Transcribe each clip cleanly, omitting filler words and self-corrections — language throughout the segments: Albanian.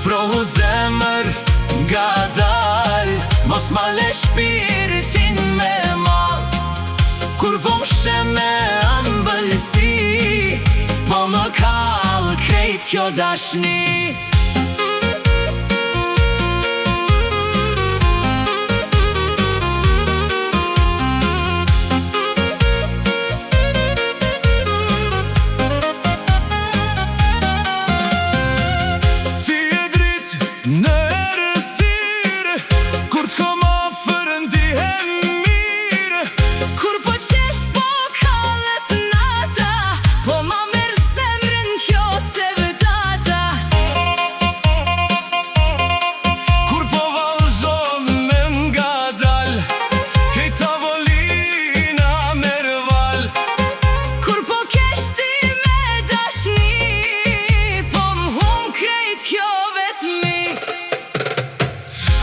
Afrohu zemër nga dal, mos ma le shpiritin me mal. Kur po mshe me ëmbëlsi, po më kall krejt kjo dashni.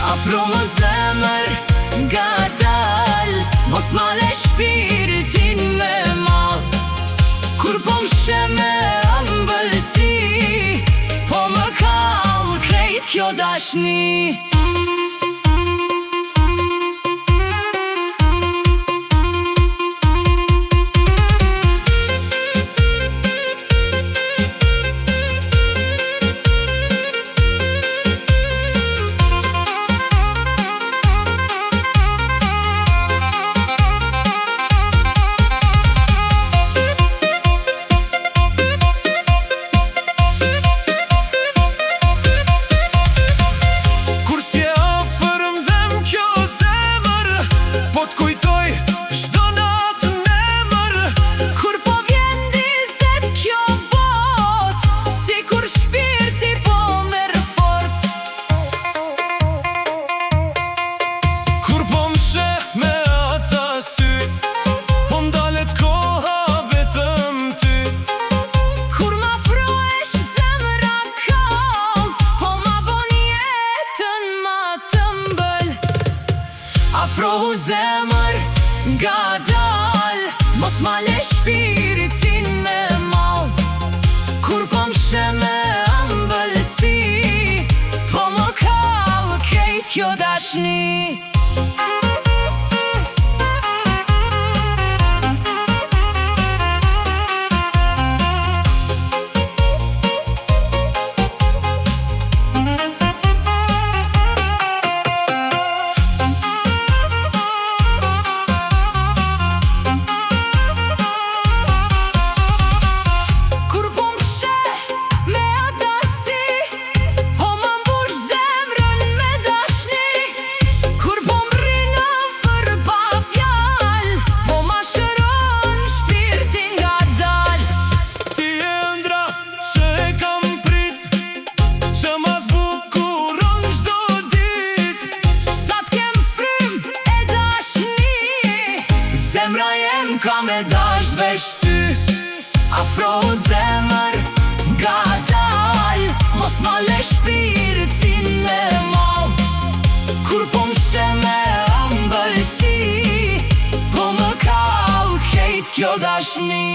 Afro më zemër nga dal, mos ma le shpiritin me mal. Kur po mshe me ëmbëlsi, po më kall krejt kjo dashni. Afrohu zemër nga dal, mos ma le shpiritin me mal. Kur po mshe me ëmbëlsi, po më kall krejt kjo dashni. Zemra jem ka me dasht veç ty. Afrohu zemër nga dal, mos ma le shpiritin me mal. Kur po mshe me ëmbëlsi, po më kall krejt kjo dashni.